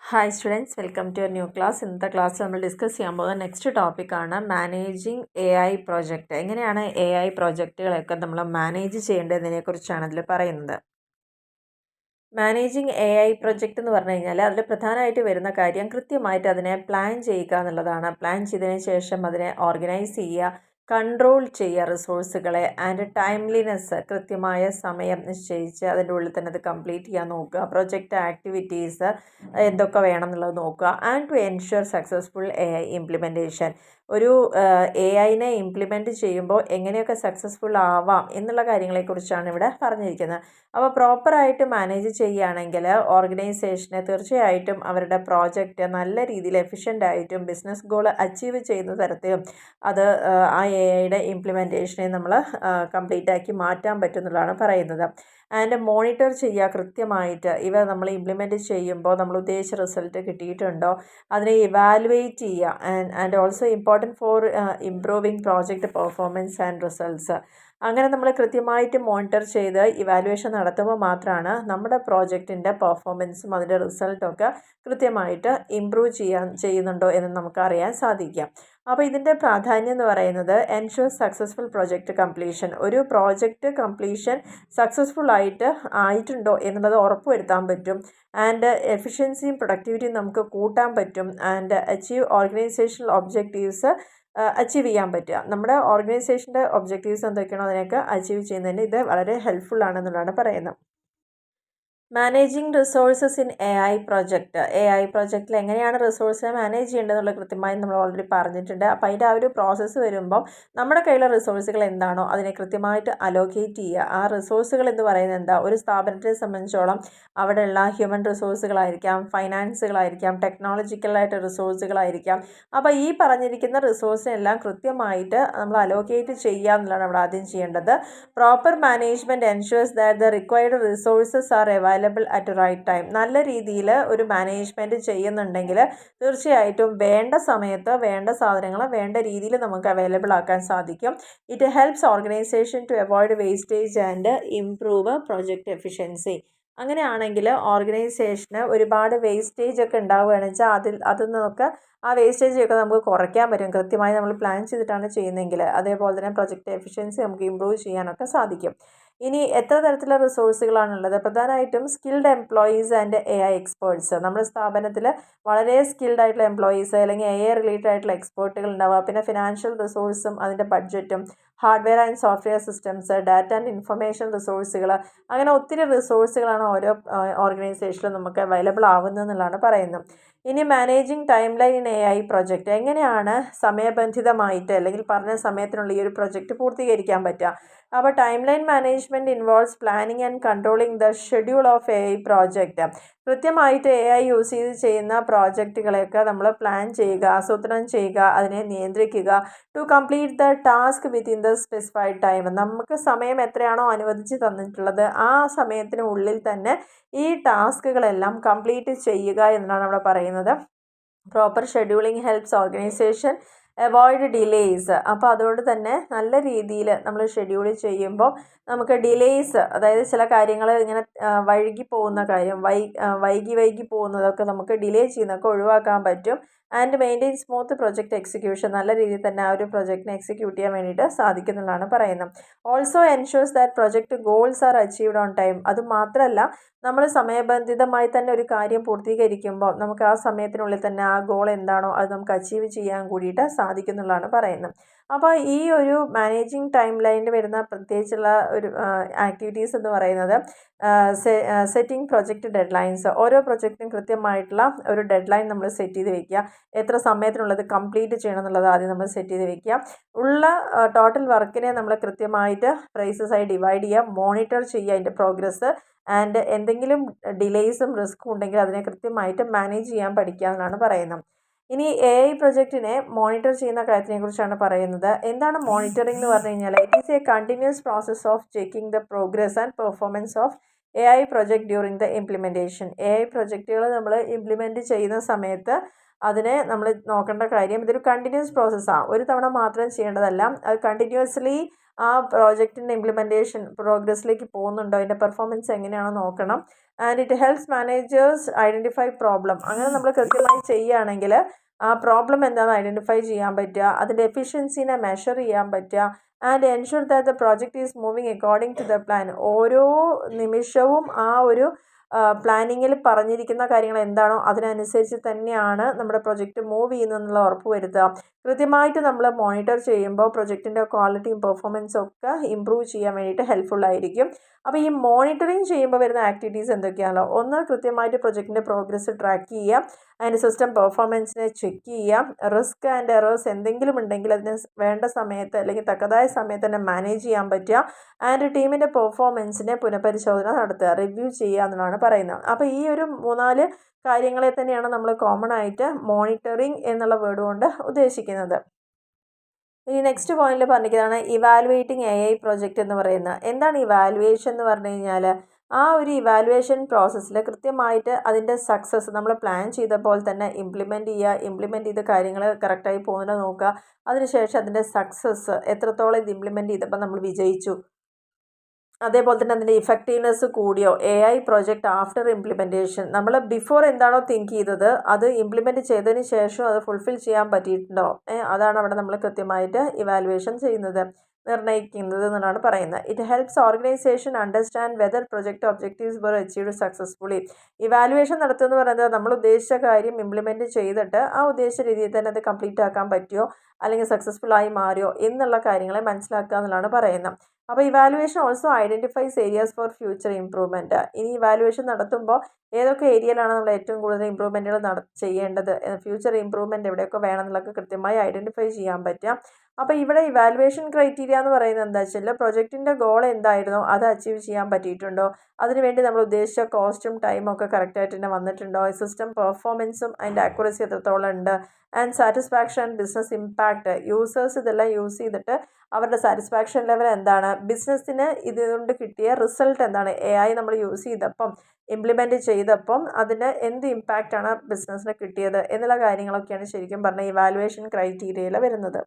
Hi students, welcome to new class. ഇന്നത്തെ class നമ്മൾ discuss ചെയ്യാൻ പോകുന്ന നെക്സ്റ്റ് ടോപ്പിക്കാണ് മാനേജിങ് AI പ്രോജക്റ്റ്. എങ്ങനെയാണ് AI പ്രോജക്റ്റുകളൊക്കെ നമ്മൾ മാനേജ് ചെയ്യേണ്ടതിനെക്കുറിച്ചാണ് അതിൽ പറയുന്നത്. മാനേജിങ് AI പ്രോജക്റ്റ് എന്ന് പറഞ്ഞു കഴിഞ്ഞാൽ അതിൽ പ്രധാനമായിട്ട് വരുന്ന കാര്യം കൃത്യമായിട്ട് അതിനെ പ്ലാൻ ചെയ്യുക എന്നുള്ളതാണ്. പ്ലാൻ ചെയ്തതിന് ശേഷം അതിനെ ഓർഗനൈസ് ചെയ്യുക, കൺട്രോൾ ചെയ്യുക റിസോഴ്സുകളെ, ആൻഡ് ടൈംലിനെസ്, കൃത്യമായ സമയം നിശ്ചയിച്ച് അതിൻ്റെ ഉള്ളിൽ തന്നെ അത് കംപ്ലീറ്റ് ചെയ്യാൻ നോക്കുക. പ്രൊജക്റ്റ് ആക്ടിവിറ്റീസ് എന്തൊക്കെ വേണം എന്നുള്ളത് നോക്കുക. And to ensure successful AI implementation. ഒരു AIനെ ഇംപ്ലിമെൻറ്റ് ചെയ്യുമ്പോൾ എങ്ങനെയൊക്കെ സക്സസ്ഫുൾ ആവാം എന്നുള്ള കാര്യങ്ങളെക്കുറിച്ചാണ് ഇവിടെ പറഞ്ഞിരിക്കുന്നത്. അപ്പോൾ പ്രോപ്പറായിട്ട് മാനേജ് ചെയ്യുകയാണെങ്കിൽ ഓർഗനൈസേഷന് തീർച്ചയായിട്ടും അവരുടെ പ്രോജക്റ്റ് നല്ല രീതിയിൽ എഫിഷ്യൻ്റ് ആയിട്ടും ബിസിനസ് ഗോൾ അച്ചീവ് ചെയ്യുന്ന തരത്തിലും അത് ആ AIയുടെ ഇംപ്ലിമെൻറ്റേഷനെ നമ്മൾ കംപ്ലീറ്റ് ആക്കി മാറ്റാൻ പറ്റുന്നതാണ് പറയുന്നത്. ആൻഡ് മോണിറ്റർ ചെയ്യുക കൃത്യമായിട്ട് ഇവ നമ്മൾ ഇംപ്ലിമെൻറ്റ് ചെയ്യുമ്പോൾ നമ്മൾ ഉദ്ദേശിച്ച റിസൾട്ട് കിട്ടിയിട്ടുണ്ടോ അതിനെ ഇവാലുവേറ്റ് ചെയ്യുക. And also important for improving project performance and results. അങ്ങനെ നമ്മൾ കൃത്യമായിട്ട് മോണിറ്റർ ചെയ്ത് ഇവാലുവേഷൻ നടത്തുമ്പോൾ മാത്രമാണ് നമ്മുടെ പ്രോജക്റ്റിൻ്റെ പെർഫോമൻസും അതിൻ്റെ റിസൾട്ടൊക്കെ കൃത്യമായിട്ട് ഇംപ്രൂവ് ചെയ്യുന്നുണ്ടോ എന്ന് നമുക്ക് അറിയാൻ സാധിക്കാം. അപ്പോൾ ഇതിൻ്റെ പ്രാധാന്യം എന്ന് പറയുന്നത് എൻഷുർ സക്സസ്ഫുൾ പ്രോജക്റ്റ് കംപ്ലീഷൻ. ഒരു പ്രോജക്റ്റ് കംപ്ലീഷൻ സക്സസ്ഫുൾ ആയിട്ടുണ്ടോ എന്നുള്ളത് ഉറപ്പുവരുത്താൻ പറ്റും. ആൻഡ് എഫിഷ്യൻസിയും പ്രൊഡക്ടിവിറ്റിയും നമുക്ക് കൂട്ടാൻ പറ്റും. And achieve organisational objectives achieve ചെയ്യാൻ പറ്റുക. നമ്മുടെ ഓർഗനൈസേഷൻ്റെ ഒബ്ജക്റ്റീവ്സ് എന്തൊക്കെയാണോ അതിനൊക്കെ അച്ചീവ് ചെയ്യുന്നതിന് ഇത് വളരെ ഹെൽപ്ഫുൾ ആണെന്നുള്ളതാണ് പറയുന്നത്. Managing resources in AI project. AI പ്രോജക്റ്റിൽ എങ്ങനെയാണ് റിസോഴ്സിനെ മാനേജ് ചെയ്യേണ്ടതെന്നുള്ള കൃത്യമായി നമ്മൾ ഓൾറെഡി പറഞ്ഞിട്ടുണ്ട്. അപ്പോൾ അതിൻ്റെ ആ ഒരു പ്രോസസ്സ് വരുമ്പം നമ്മുടെ കയ്യിലുള്ള റിസോഴ്സുകൾ എന്താണോ അതിനെ കൃത്യമായിട്ട് അലോക്കേറ്റ് ചെയ്യുക. ആ റിസോഴ്സുകൾ എന്ന് പറയുന്നത് എന്താ, ഒരു സ്ഥാപനത്തെ സംബന്ധിച്ചോളം അവിടെയുള്ള ഹ്യൂമൻ റിസോഴ്സുകളായിരിക്കാം, ഫൈനാൻസുകളായിരിക്കാം, ടെക്നോളജിക്കലായിട്ട് റിസോഴ്സുകളായിരിക്കാം. അപ്പോൾ ഈ പറഞ്ഞിരിക്കുന്ന റിസോഴ്സിനെല്ലാം കൃത്യമായിട്ട് നമ്മൾ അലോക്കേറ്റ് ചെയ്യുക എന്നുള്ളതാണ് നമ്മൾ ആദ്യം ചെയ്യേണ്ടത്. Proper management ensures that the required resources are available at right time. നല്ല രീതിയിൽ ഒരു മാനേജ്മെൻറ്റ് ചെയ്യുന്നുണ്ടെങ്കിൽ തീർച്ചയായിട്ടും വേണ്ട സമയത്ത് വേണ്ട സാധനങ്ങൾ വേണ്ട രീതിയിൽ നമുക്ക് അവൈലബിൾ ആക്കാൻ സാധിക്കും. It helps organisation to avoid wastage and improve project efficiency. അങ്ങനെയാണെങ്കിൽ ഓർഗനൈസേഷന് ഒരുപാട് വേസ്റ്റേജ് ഒക്കെ ഉണ്ടാവുകയാണെന്ന് വെച്ചാൽ അതിൽ നിന്നൊക്കെ ആ വേസ്റ്റേജൊക്കെ നമുക്ക് കുറയ്ക്കാൻ പറ്റും. കൃത്യമായി നമ്മൾ പ്ലാൻ ചെയ്തിട്ടാണ് ചെയ്യുന്നതെങ്കിൽ. അതേപോലെ തന്നെ പ്രൊജക്റ്റ് എഫിഷ്യൻസി നമുക്ക് ഇമ്പ്രൂവ് ചെയ്യാനൊക്കെ സാധിക്കും. ഇനി എത്ര തരത്തിലുള്ള റിസോഴ്സുകളാണുള്ളത്? പ്രധാനമായിട്ടും skilled employees and AI experts. നമ്മുടെ സ്ഥാപനത്തിൽ വളരെ സ്കിൽഡ് ആയിട്ടുള്ള എംപ്ലോയീസ് അല്ലെങ്കിൽ AI റിലേറ്റഡ് ആയിട്ടുള്ള എക്സ്പേർട്ടുകൾ ഉണ്ടാവുക. പിന്നെ ഫിനാൻഷ്യൽ റിസോഴ്സും അതിൻ്റെ ബഡ്ജറ്റും, hardware and software systems, data and information റിസോഴ്സുകൾ, അങ്ങനെ ഒത്തിരി റിസോഴ്സുകളാണ് ഓരോ ഓർഗനൈസേഷനിലും നമുക്ക് അവൈലബിൾ ആവുന്നതെന്നുള്ളതാണ് പറയുന്നത്. ഇനി managing time line in AI project. എങ്ങനെയാണ് സമയബന്ധിതമായിട്ട് അല്ലെങ്കിൽ പറഞ്ഞ സമയത്തിനുള്ള ഈ ഒരു പ്രൊജക്റ്റ് പൂർത്തീകരിക്കാൻ പറ്റുക? അപ്പോൾ time line management involves planning and controlling the schedule of AI project. കൃത്യമായിട്ട് AI യൂസ് ചെയ്ത് ചെയ്യുന്ന പ്രോജക്റ്റുകളെയൊക്കെ നമ്മൾ പ്ലാൻ ചെയ്യുക, ആസൂത്രണം ചെയ്യുക, അതിനെ നിയന്ത്രിക്കുക. To complete the task within the specified time. നമുക്ക് സമയം എത്രയാണോ അനുവദിച്ച് തന്നിട്ടുള്ളത് ആ സമയത്തിനുള്ളിൽ തന്നെ ഈ ടാസ്കുകളെല്ലാം കംപ്ലീറ്റ് ചെയ്യുക എന്നാണ് അവിടെ പറയുന്നത്. Proper scheduling helps organisation avoid delays. അപ്പോൾ അതുകൊണ്ട് തന്നെ നല്ല രീതിയിൽ നമ്മൾ ഷെഡ്യൂൾ ചെയ്യുമ്പോൾ നമുക്ക് ഡിലേയ്സ്, അതായത് ചില കാര്യങ്ങൾ ഇങ്ങനെ വൈകി പോകുന്ന കാര്യം, വൈകി പോകുന്നതൊക്കെ നമുക്ക് ഡിലേ ചെയ്യുന്നതൊക്കെ ഒഴിവാക്കാൻ പറ്റും. And maintain smooth project execution. നല്ല രീതിയിൽ തന്നെ ആ ഒരു പ്രൊജക്റ്റിനെ എക്സിക്യൂട്ട് ചെയ്യാൻ വേണ്ടിയിട്ട് സാധിക്കുന്നുള്ളതാണ് പറയുന്നത്. Also ensures that project goals R achieved on time. അതുമാത്രമല്ല നമ്മൾ സമയബന്ധിതമായി തന്നെ ഒരു കാര്യം പൂർത്തീകരിക്കുമ്പോൾ നമുക്ക് ആ സമയത്തിനുള്ളിൽ തന്നെ ആ ഗോൾ എന്താണോ അത് നമുക്ക് അച്ചീവ് ചെയ്യാൻ കൂടിയിട്ട് സാധിക്കുന്നുള്ളതാണ് പറയുന്നത്. അപ്പോൾ ഈ ഒരു മാനേജിങ് ടൈം ലൈനിൽ വരുന്ന പ്രത്യേകിച്ചുള്ള ഒരു ആക്ടിവിറ്റീസ് എന്ന് പറയുന്നത് സെറ്റിംഗ് പ്രൊജക്റ്റ് ഡെഡ് ലൈൻസ്. ഓരോ പ്രൊജക്റ്റിനും കൃത്യമായിട്ടുള്ള ഒരു ഡെഡ് ലൈൻ നമ്മൾ സെറ്റ് ചെയ്ത് വെക്കുക. എത്ര സമയത്തിനുള്ളത് കംപ്ലീറ്റ് ചെയ്യണം എന്നുള്ളത് ആദ്യം നമ്മൾ സെറ്റ് ചെയ്ത് വെക്കുക. ഉള്ള ടോട്ടൽ വർക്കിനെ നമ്മൾ കൃത്യമായിട്ട് പ്രൈസസായി ഡിവൈഡ് ചെയ്യുക, മോണിറ്റർ ചെയ്യുക അതിൻ്റെ പ്രോഗ്രസ്. ആൻഡ് എന്തെങ്കിലും ഡിലേയ്സും റിസ്ക്കും ഉണ്ടെങ്കിൽ അതിനെ കൃത്യമായിട്ട് മാനേജ് ചെയ്യാൻ പഠിക്കുക എന്നാണ് പറയുന്നത്. ഇനി AI പ്രൊജക്റ്റിനെ മോണിറ്റർ ചെയ്യുന്ന കാര്യത്തിനെ കുറിച്ചാണ് പറയുന്നത്. എന്താണ് മോണിറ്ററിംഗ് എന്ന് പറഞ്ഞു കഴിഞ്ഞാൽ it is A continuous process of checking the progress and performance of AI project during the implementation. AI പ്രൊജക്റ്റുകൾ നമ്മൾ ഇംപ്ലിമെൻറ്റ് ചെയ്യുന്ന സമയത്ത് അതിനെ നമ്മൾ നോക്കേണ്ട കാര്യം ഇതൊരു കണ്ടിന്യൂസ് പ്രോസസ്സാണ്. ഒരു തവണ മാത്രം ചെയ്യേണ്ടതല്ല, അത് കണ്ടിന്യൂസ്ലി ആ പ്രോജക്റ്റിൻ്റെ ഇംപ്ലിമെൻറ്റേഷൻ പ്രോഗ്രസ്സിലേക്ക് പോകുന്നുണ്ടോ, അതിൻ്റെ പെർഫോമൻസ് എങ്ങനെയാണെന്ന് നോക്കണം. And it helps managers identify problem. അങ്ങനെ നമ്മൾ കൃത്യമായി ചെയ്യുകയാണെങ്കിൽ ആ പ്രോബ്ലം എന്താണെന്ന് ഐഡൻറ്റിഫൈ ചെയ്യാൻ പറ്റുക, അതിൻ്റെ എഫിഷ്യൻസിനെ മെഷർ ചെയ്യാൻ പറ്റുക. And ensure that the project is moving according to the plan. ഓരോ നിമിഷവും ആ ഒരു പ്ലാനിങ്ങിൽ പറഞ്ഞിരിക്കുന്ന കാര്യങ്ങൾ എന്താണോ അതിനനുസരിച്ച് തന്നെയാണ് നമ്മുടെ പ്രൊജക്റ്റ് മൂവ് ചെയ്യുന്നതെന്നുള്ള ഉറപ്പ് വരുത്തുക. കൃത്യമായിട്ട് നമ്മൾ മോണിറ്റർ ചെയ്യുമ്പോൾ പ്രൊജക്റ്റിൻ്റെ ക്വാളിറ്റിയും പെർഫോമൻസും ഒക്കെ ഇമ്പ്രൂവ് ചെയ്യാൻ വേണ്ടിയിട്ട് ഹെൽപ്ഫുള്ളായിരിക്കും. അപ്പോൾ ഈ മോണിറ്ററിങ് ചെയ്യുമ്പോൾ വരുന്ന ആക്ടിവിറ്റീസ് എന്തൊക്കെയാണല്ലോ, ഒന്ന് കൃത്യമായിട്ട് പ്രൊജക്റ്റിൻ്റെ പ്രോഗ്രസ് ട്രാക്ക് ചെയ്യുക, അതിൻ്റെ സിസ്റ്റം പെർഫോമൻസിനെ ചെക്ക് ചെയ്യാം, റിസ്ക് ആൻഡ് എറേഴ്സ് എന്തെങ്കിലും ഉണ്ടെങ്കിൽ അതിന് വേണ്ട സമയത്ത് അല്ലെങ്കിൽ തക്കതായ സമയത്ത് തന്നെ മാനേജ് ചെയ്യാൻ പറ്റുക. ആൻഡ് ടീമിൻ്റെ പെർഫോമൻസിനെ പുനഃപരിശോധന നടത്തുക, റിവ്യൂ ചെയ്യുക എന്നുള്ളതാണ് പറയുന്നത്. അപ്പോൾ ഈ ഒരു 3-4 കാര്യങ്ങളെ തന്നെയാണ് നമ്മൾ കോമൺ ആയിട്ട് മോണിറ്ററിങ് എന്നുള്ള വേർഡ് കൊണ്ട് ഉദ്ദേശിക്കുന്നത്. ഇനി നെക്സ്റ്റ് പോയിന്റിൽ പറഞ്ഞിരിക്കുന്നതാണ് ഇവാലുവേറ്റിംഗ് AI പ്രൊജക്റ്റ് എന്ന് പറയുന്നത്. എന്താണ് ഇവാലുവേഷൻ എന്ന് പറഞ്ഞു കഴിഞ്ഞാൽ, ആ ഒരു ഇവാലുവേഷൻ പ്രോസസ്സിൽ കൃത്യമായിട്ട് അതിൻ്റെ സക്സസ് നമ്മൾ പ്ലാൻ ചെയ്ത പോലെ തന്നെ ഇംപ്ലിമെൻറ്റ് ചെയ്ത് കാര്യങ്ങൾ കറക്റ്റായി പോകുന്നത് നോക്കുക. അതിനുശേഷം അതിൻ്റെ സക്സസ് എത്രത്തോളം ഇത് ഇംപ്ലിമെൻറ്റ് ചെയ്തപ്പോൾ നമ്മൾ വിജയിച്ചു, അതേപോലെ തന്നെ അതിൻ്റെ ഇഫക്റ്റീവ്നെസ് കൂടിയോ, AI പ്രൊജക്റ്റ് ആഫ്റ്റർ ഇംപ്ലിമെൻറ്റേഷൻ നമ്മൾ ബിഫോർ എന്താണോ തിങ്ക് ചെയ്തത് അത് ഇംപ്ലിമെൻറ്റ് ചെയ്തതിന് ശേഷം അത് ഫുൾഫിൽ ചെയ്യാൻ പറ്റിയിട്ടുണ്ടോ, അതാണ് അവിടെ നമ്മൾ കൃത്യമായിട്ട് ഇവാലുവേഷൻ ചെയ്യുന്നത്, നിർണ്ണയിക്കുന്നത് എന്നാണ് പറയുന്നത്. It helps organisation understand whether project objectives were achieved successfully. Evaluation നടത്തുമെന്ന് പറയുന്നത് നമ്മൾ ഉദ്ദേശിച്ച കാര്യം ഇംപ്ലിമെൻറ്റ് ചെയ്തിട്ട് ആ ഉദ്ദേശിച്ച രീതിയിൽ തന്നെ അത് കംപ്ലീറ്റ് ആക്കാൻ പറ്റുമോ അല്ലെങ്കിൽ സക്സസ്ഫുള്ളായി മാറിയോ എന്നുള്ള കാര്യങ്ങളെ മനസ്സിലാക്കുക എന്നുള്ളതാണ് പറയുന്നത്. അപ്പോൾ evaluation also identifies areas for future improvement. ഇനി ഇവാലുവേഷൻ നടത്തുമ്പോൾ ഏതൊക്കെ ഏരിയയിലാണ് നമ്മൾ ഏറ്റവും കൂടുതൽ ഇമ്പ്രൂവ്മെൻറ്റുകൾ ചെയ്യേണ്ടത്, ഫ്യൂച്ചർ ഇമ്പ്രൂവ്മെൻറ്റ് എവിടെയൊക്കെ വേണമെന്നുള്ളതൊക്കെ കൃത്യമായി ഐഡൻറ്റിഫൈ ചെയ്യാൻ പറ്റുക. അപ്പോൾ ഇവിടെ ഇവാലുവേഷൻ ക്രൈറ്റീരിയ എന്ന് പറയുന്നത് എന്താ വെച്ചാൽ പ്രൊജക്റ്റിൻ്റെ ഗോൾ എന്തായിരുന്നോ അത് അച്ചീവ് ചെയ്യാൻ പറ്റിയിട്ടുണ്ടോ, അതിനുവേണ്ടി നമ്മൾ ഉദ്ദേശിച്ച കോസ്റ്റും ടൈമും ഒക്കെ കറക്റ്റായിട്ട് തന്നെ വന്നിട്ടുണ്ടോ, സിസ്റ്റം പെർഫോമൻസും അതിൻ്റെ ആക്യുറസി എത്രത്തോളം ഉണ്ട്, and satisfaction business impact, users ഇതെല്ലാം യൂസ് ചെയ്തിട്ട് അവരുടെ സാറ്റിസ്ഫാക്ഷൻ ലെവൽ എന്താണ്, ബിസിനസ്സിന് ഇതുകൊണ്ട് കിട്ടിയ റിസൾട്ട് എന്താണ്, AI നമ്മൾ യൂസ് ചെയ്തപ്പം ഇംപ്ലിമെൻറ്റ് ചെയ്തപ്പം അതിന് എന്ത് ഇമ്പാക്റ്റാണ് ബിസിനസ്സിന് കിട്ടിയത് എന്നുള്ള കാര്യങ്ങളൊക്കെയാണ് ശരിക്കും പറഞ്ഞാൽ ഇവാലുവേഷൻ ക്രൈറ്റീരിയയിൽ വരുന്നത്.